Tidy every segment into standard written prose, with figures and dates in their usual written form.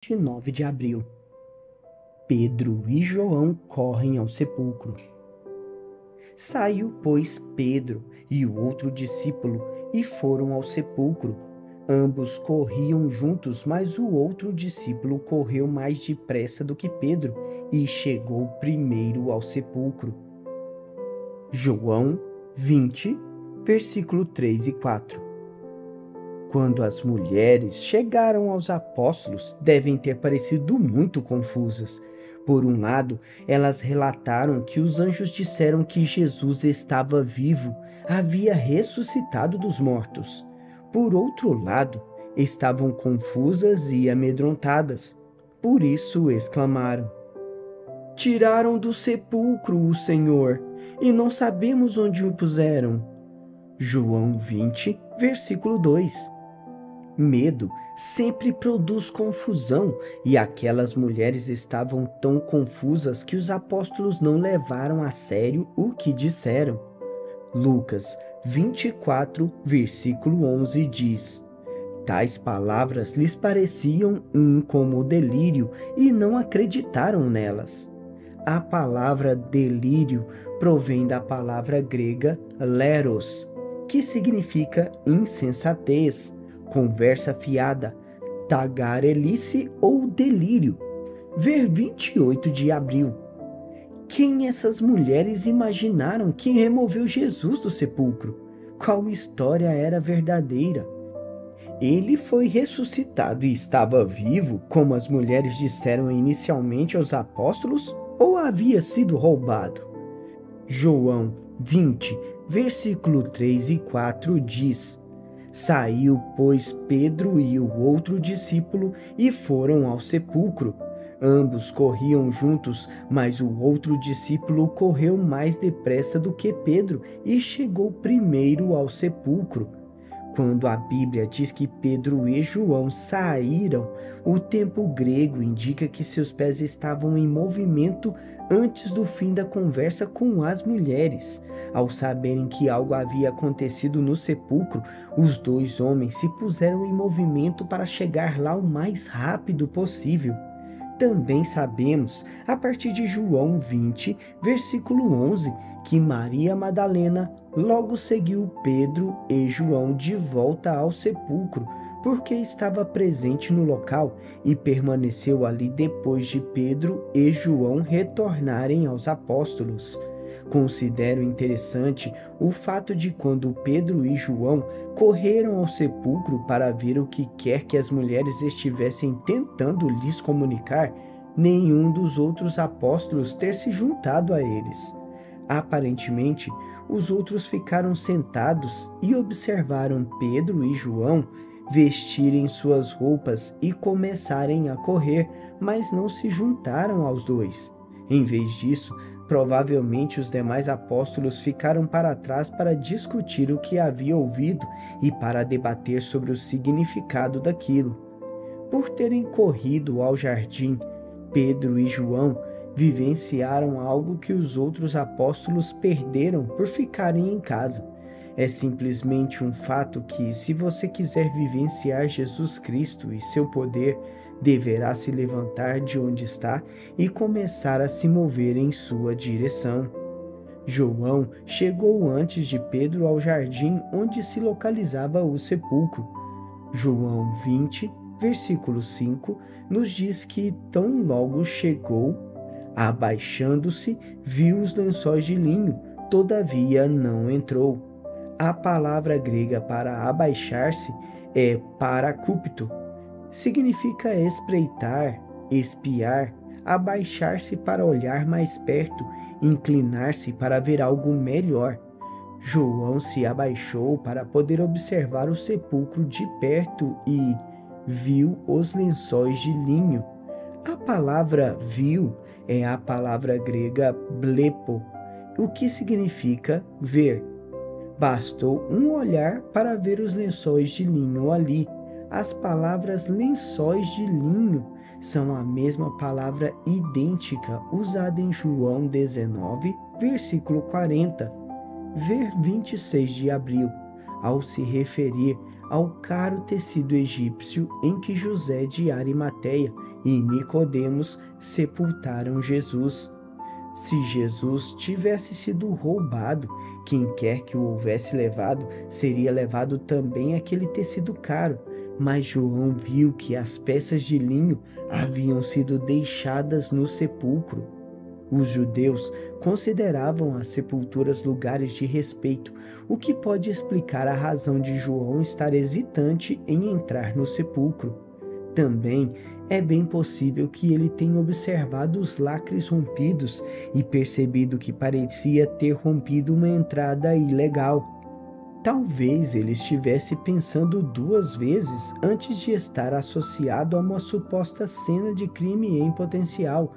29 de abril. Pedro e João correm ao sepulcro. Saiu, pois, Pedro e o outro discípulo e foram ao sepulcro. Ambos corriam juntos, mas o outro discípulo correu mais depressa do que Pedro e chegou primeiro ao sepulcro. João 20, versículo 3 e 4. Quando as mulheres chegaram aos apóstolos, devem ter parecido muito confusas. Por um lado, elas relataram que os anjos disseram que Jesus estava vivo, havia ressuscitado dos mortos. Por outro lado, estavam confusas e amedrontadas. Por isso exclamaram: "Tiraram do sepulcro o Senhor, e não sabemos onde o puseram." João 20, versículo 2. Medo sempre produz confusão, e aquelas mulheres estavam tão confusas que os apóstolos não levaram a sério o que disseram. Lucas 24, versículo 11 diz: "Tais palavras lhes pareciam como delírio e não acreditaram nelas." A palavra delírio provém da palavra grega leros, que significa insensatez, conversa fiada, tagarelice ou delírio. Ver 28 de abril. Quem essas mulheres imaginaram que removeu Jesus do sepulcro? Qual história era verdadeira? Ele foi ressuscitado e estava vivo, como as mulheres disseram inicialmente aos apóstolos, ou havia sido roubado? João 20, versículo 3 e 4 diz: "Saiu, pois, Pedro e o outro discípulo e foram ao sepulcro. Ambos corriam juntos, mas o outro discípulo correu mais depressa do que Pedro e chegou primeiro ao sepulcro." Quando a Bíblia diz que Pedro e João saíram, o tempo grego indica que seus pés estavam em movimento antes do fim da conversa com as mulheres. Ao saberem que algo havia acontecido no sepulcro, os dois homens se puseram em movimento para chegar lá o mais rápido possível. Também sabemos, a partir de João 20, versículo 11, que Maria Madalena logo seguiu Pedro e João de volta ao sepulcro, porque estava presente no local e permaneceu ali depois de Pedro e João retornarem aos apóstolos. Considero interessante o fato de quando Pedro e João correram ao sepulcro para ver o que quer que as mulheres estivessem tentando lhes comunicar, nenhum dos outros apóstolos ter se juntado a eles. Aparentemente, os outros ficaram sentados e observaram Pedro e João vestirem suas roupas e começarem a correr, mas não se juntaram aos dois. Em vez disso, provavelmente os demais apóstolos ficaram para trás para discutir o que havia ouvido e para debater sobre o significado daquilo. Por terem corrido ao jardim, Pedro e João vivenciaram algo que os outros apóstolos perderam por ficarem em casa. É simplesmente um fato que, se você quiser vivenciar Jesus Cristo e seu poder, deverá se levantar de onde está e começar a se mover em sua direção. João chegou antes de Pedro ao jardim onde se localizava o sepulcro. João 20, versículo 5, nos diz que tão logo chegou, abaixando-se, viu os lençóis de linho, todavia não entrou. A palavra grega para abaixar-se é paracúpito. Significa espreitar, espiar, abaixar-se para olhar mais perto, inclinar-se para ver algo melhor. João se abaixou para poder observar o sepulcro de perto e viu os lençóis de linho. A palavra viu é a palavra grega blepo, o que significa ver. Bastou um olhar para ver os lençóis de linho ali. As palavras lençóis de linho são a mesma palavra idêntica usada em João 19, versículo 40. Ver 26 de abril, ao se referir ao caro tecido egípcio em que José de Arimateia e Nicodemos sepultaram Jesus. Se Jesus tivesse sido roubado, quem quer que o houvesse levado, seria levado também aquele tecido caro. Mas João viu que as peças de linho haviam sido deixadas no sepulcro. Os judeus consideravam as sepulturas lugares de respeito, o que pode explicar a razão de João estar hesitante em entrar no sepulcro. Também é bem possível que ele tenha observado os lacres rompidos e percebido que parecia ter rompido uma entrada ilegal. Talvez ele estivesse pensando duas vezes antes de estar associado a uma suposta cena de crime em potencial.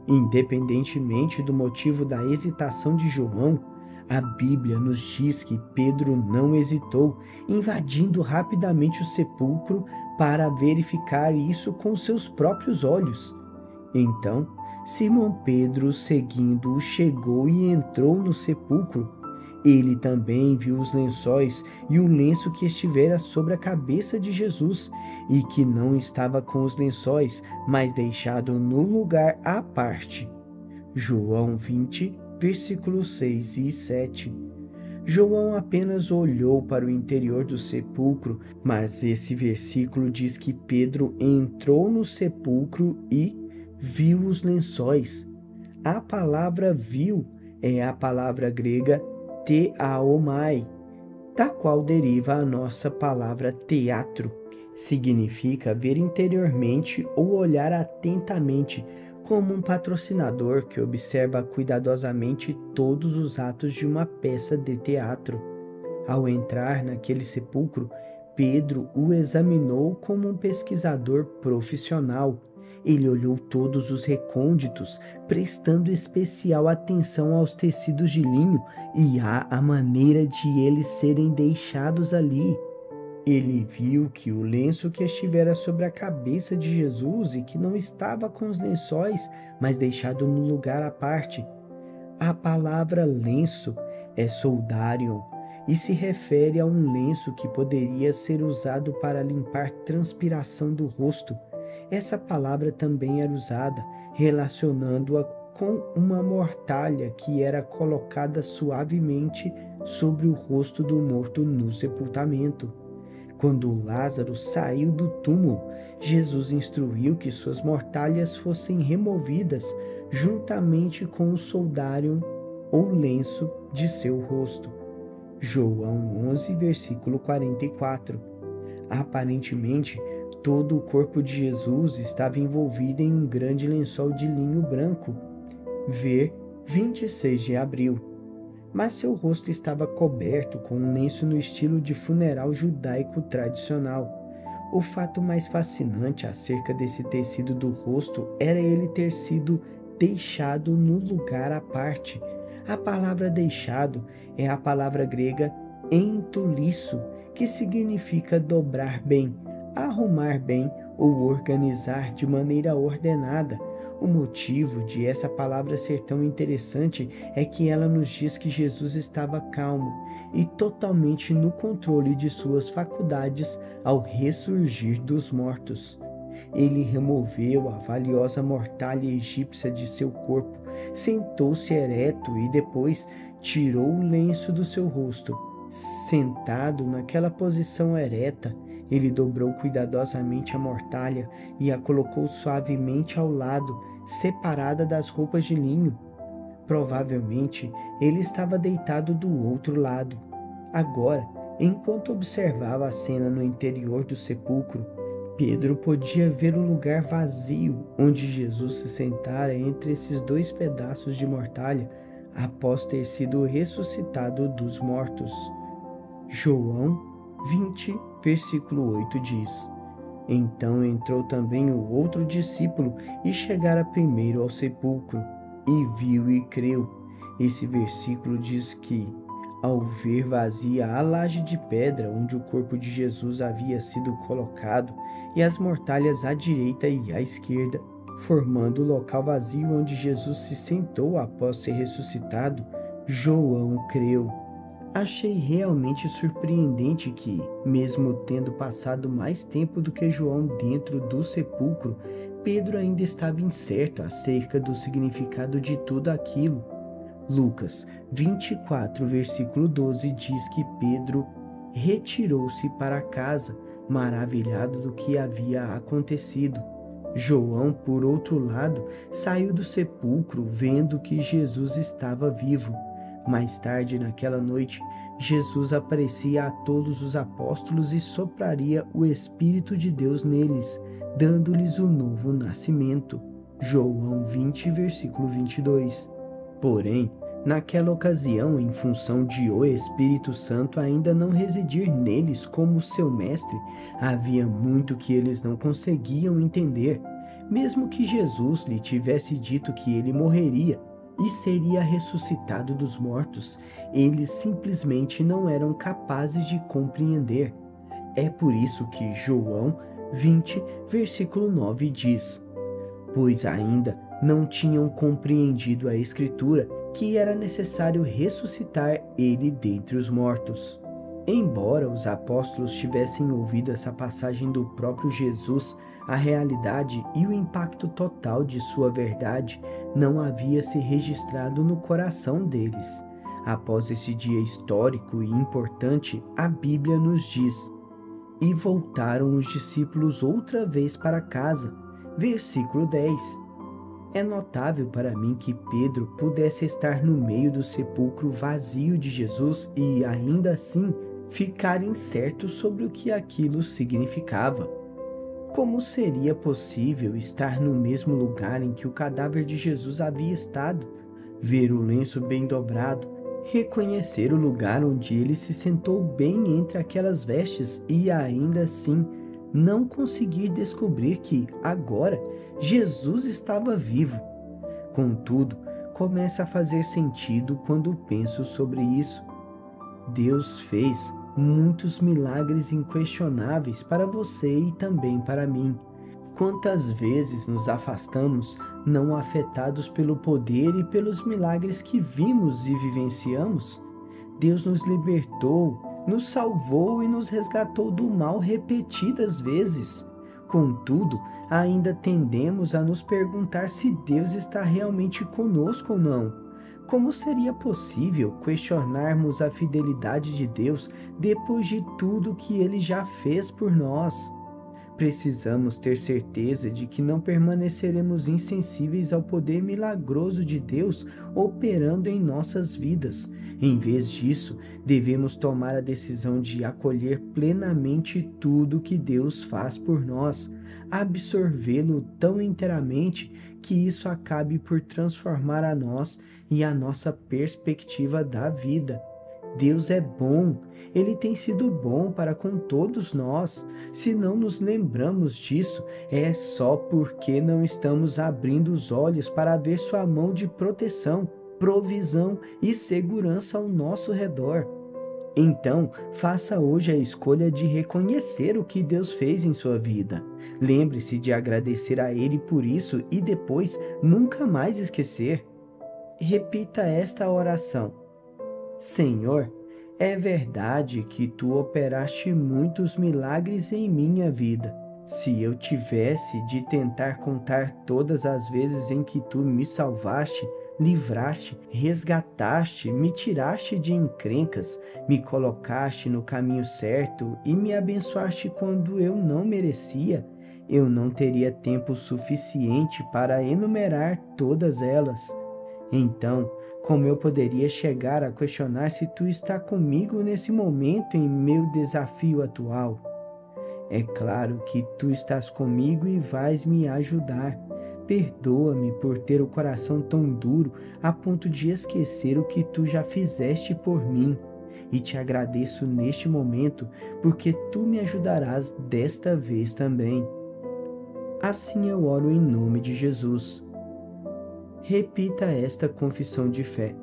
Independentemente do motivo da hesitação de João, a Bíblia nos diz que Pedro não hesitou, invadindo rapidamente o sepulcro para verificar isso com seus próprios olhos. Então, Simão Pedro, seguindo-o, chegou e entrou no sepulcro. Ele também viu os lençóis e o lenço que estivera sobre a cabeça de Jesus, e que não estava com os lençóis, mas deixado no lugar à parte. João 20, versículos 6 e 7. João apenas olhou para o interior do sepulcro, mas esse versículo diz que Pedro entrou no sepulcro e viu os lençóis. A palavra viu é a palavra grega theaomai, da qual deriva a nossa palavra teatro. Significa ver interiormente ou olhar atentamente, como um patrocinador que observa cuidadosamente todos os atos de uma peça de teatro. Ao entrar naquele sepulcro, Pedro o examinou como um pesquisador profissional. Ele olhou todos os recônditos, prestando especial atenção aos tecidos de linho e à maneira de eles serem deixados ali. Ele viu que o lenço que estivera sobre a cabeça de Jesus e que não estava com os lençóis, mas deixado no lugar à parte. A palavra lenço é soldarion e se refere a um lenço que poderia ser usado para limpar transpiração do rosto. Essa palavra também era usada relacionando-a com uma mortalha que era colocada suavemente sobre o rosto do morto no sepultamento. Quando Lázaro saiu do túmulo, Jesus instruiu que suas mortalhas fossem removidas juntamente com o soldário ou lenço de seu rosto. João 11, versículo 44. Aparentemente, todo o corpo de Jesus estava envolvido em um grande lençol de linho branco. Ver 26 de abril. Mas seu rosto estava coberto com um lenço no estilo de funeral judaico tradicional. O fato mais fascinante acerca desse tecido do rosto era ele ter sido deixado no lugar à parte. A palavra deixado é a palavra grega entulisso, que significa dobrar bem, arrumar bem ou organizar de maneira ordenada. O motivo de essa palavra ser tão interessante é que ela nos diz que Jesus estava calmo e totalmente no controle de suas faculdades ao ressurgir dos mortos. Ele removeu a valiosa mortalha egípcia de seu corpo, sentou-se ereto e depois tirou o lenço do seu rosto. Sentado naquela posição ereta, ele dobrou cuidadosamente a mortalha e a colocou suavemente ao lado, separada das roupas de linho. Provavelmente, ele estava deitado do outro lado. Agora, enquanto observava a cena no interior do sepulcro, Pedro podia ver o lugar vazio onde Jesus se sentara entre esses dois pedaços de mortalha após ter sido ressuscitado dos mortos. João 20, versículo 8 diz: Então entrou também o outro discípulo e chegara primeiro ao sepulcro, e viu e creu. Esse versículo diz que, ao ver vazia a laje de pedra onde o corpo de Jesus havia sido colocado, e as mortalhas à direita e à esquerda, formando o local vazio onde Jesus se sentou após ser ressuscitado, João creu. Achei realmente surpreendente que, mesmo tendo passado mais tempo do que João dentro do sepulcro, Pedro ainda estava incerto acerca do significado de tudo aquilo. Lucas 24, versículo 12 diz que Pedro retirou-se para casa, maravilhado do que havia acontecido. João, por outro lado, saiu do sepulcro vendo que Jesus estava vivo. Mais tarde naquela noite, Jesus aparecia a todos os apóstolos e sopraria o Espírito de Deus neles, dando-lhes o novo nascimento. João 20, versículo 22. Porém, naquela ocasião, em função de o Espírito Santo ainda não residir neles como seu mestre, havia muito que eles não conseguiam entender. Mesmo que Jesus lhe tivesse dito que ele morreria e seria ressuscitado dos mortos, eles simplesmente não eram capazes de compreender. É por isso que João 20, versículo 9 diz: pois ainda não tinham compreendido a Escritura, que era necessário ressuscitar ele dentre os mortos. Embora os apóstolos tivessem ouvido essa passagem do próprio Jesus, a realidade e o impacto total de sua verdade não havia se registrado no coração deles. Após esse dia histórico e importante, a Bíblia nos diz: e voltaram os discípulos outra vez para casa. Versículo 10. É notável para mim que Pedro pudesse estar no meio do sepulcro vazio de Jesus e, ainda assim, ficar incerto sobre o que aquilo significava. Como seria possível estar no mesmo lugar em que o cadáver de Jesus havia estado, ver o lenço bem dobrado, reconhecer o lugar onde ele se sentou bem entre aquelas vestes e, ainda assim, não conseguir descobrir que, agora, Jesus estava vivo? Contudo, começa a fazer sentido quando penso sobre isso. Deus fez muitos milagres inquestionáveis para você e também para mim. Quantas vezes nos afastamos, não afetados pelo poder e pelos milagres que vimos e vivenciamos? Deus nos libertou, nos salvou e nos resgatou do mal repetidas vezes. Contudo, ainda tendemos a nos perguntar se Deus está realmente conosco ou não. Como seria possível questionarmos a fidelidade de Deus depois de tudo que Ele já fez por nós? Precisamos ter certeza de que não permaneceremos insensíveis ao poder milagroso de Deus operando em nossas vidas. Em vez disso, devemos tomar a decisão de acolher plenamente tudo que Deus faz por nós, absorvê-lo tão inteiramente que isso acabe por transformar a nós e a nossa perspectiva da vida. Deus é bom, Ele tem sido bom para com todos nós. Se não nos lembramos disso, é só porque não estamos abrindo os olhos para ver sua mão de proteção, provisão e segurança ao nosso redor. Então, faça hoje a escolha de reconhecer o que Deus fez em sua vida. Lembre-se de agradecer a Ele por isso e depois nunca mais esquecer. Repita esta oração: Senhor, é verdade que Tu operaste muitos milagres em minha vida. Se eu tivesse de tentar contar todas as vezes em que Tu me salvaste, livraste, resgataste, me tiraste de encrencas, me colocaste no caminho certo e me abençoaste quando eu não merecia, eu não teria tempo suficiente para enumerar todas elas. Então, como eu poderia chegar a questionar se Tu está comigo nesse momento em meu desafio atual? É claro que Tu estás comigo e vais me ajudar. Perdoa-me por ter o coração tão duro a ponto de esquecer o que Tu já fizeste por mim. E Te agradeço neste momento porque Tu me ajudarás desta vez também. Assim eu oro em nome de Jesus. Repita esta confissão de fé.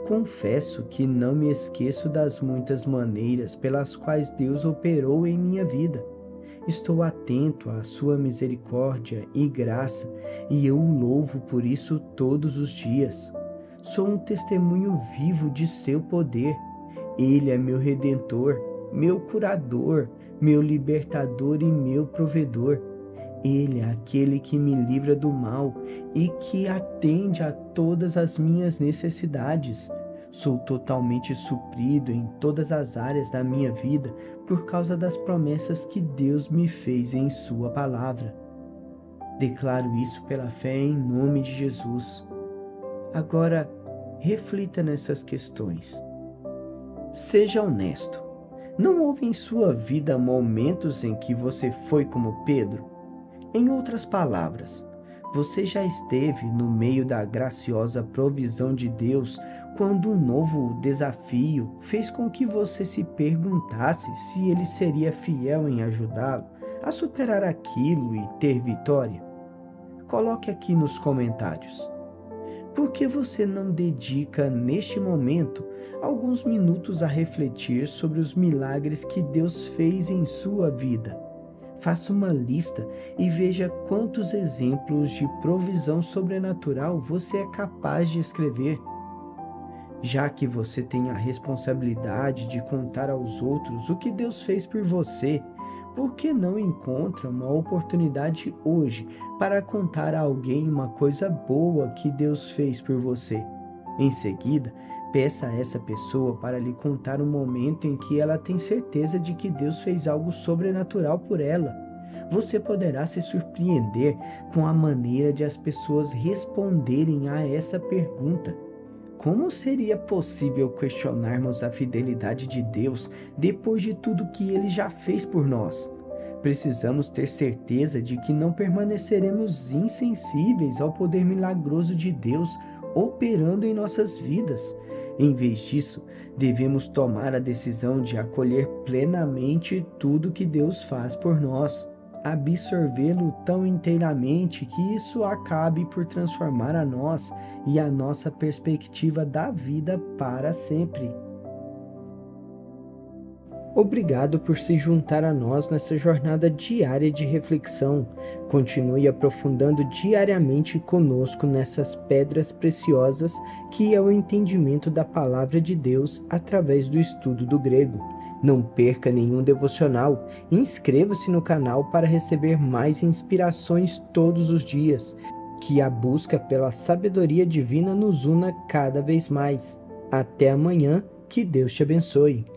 Confesso que não me esqueço das muitas maneiras pelas quais Deus operou em minha vida. Estou atento à sua misericórdia e graça e eu o louvo por isso todos os dias. Sou um testemunho vivo de seu poder. Ele é meu Redentor, meu curador, meu libertador e meu provedor. Ele é aquele que me livra do mal e que atende a todas as minhas necessidades. Sou totalmente suprido em todas as áreas da minha vida por causa das promessas que Deus me fez em Sua palavra. Declaro isso pela fé em nome de Jesus. Agora, reflita nessas questões. Seja honesto. Não houve em sua vida momentos em que você foi como Pedro? Em outras palavras, você já esteve no meio da graciosa provisão de Deus quando um novo desafio fez com que você se perguntasse se Ele seria fiel em ajudá-lo a superar aquilo e ter vitória? Coloque aqui nos comentários. Por que você não dedica, neste momento, alguns minutos a refletir sobre os milagres que Deus fez em sua vida? Faça uma lista e veja quantos exemplos de provisão sobrenatural você é capaz de escrever. Já que você tem a responsabilidade de contar aos outros o que Deus fez por você, por que não encontra uma oportunidade hoje para contar a alguém uma coisa boa que Deus fez por você? Em seguida, peça a essa pessoa para lhe contar um momento em que ela tem certeza de que Deus fez algo sobrenatural por ela. Você poderá se surpreender com a maneira de as pessoas responderem a essa pergunta. Como seria possível questionarmos a fidelidade de Deus depois de tudo que Ele já fez por nós? Precisamos ter certeza de que não permaneceremos insensíveis ao poder milagroso de Deus operando em nossas vidas. Em vez disso, devemos tomar a decisão de acolher plenamente tudo que Deus faz por nós, absorvê-lo tão inteiramente que isso acabe por transformar a nós e a nossa perspectiva da vida para sempre. Obrigado por se juntar a nós nessa jornada diária de reflexão. Continue aprofundando diariamente conosco nessas pedras preciosas que é o entendimento da palavra de Deus através do estudo do grego. Não perca nenhum devocional. Inscreva-se no canal para receber mais inspirações todos os dias. Que a busca pela sabedoria divina nos una cada vez mais. Até amanhã, que Deus te abençoe.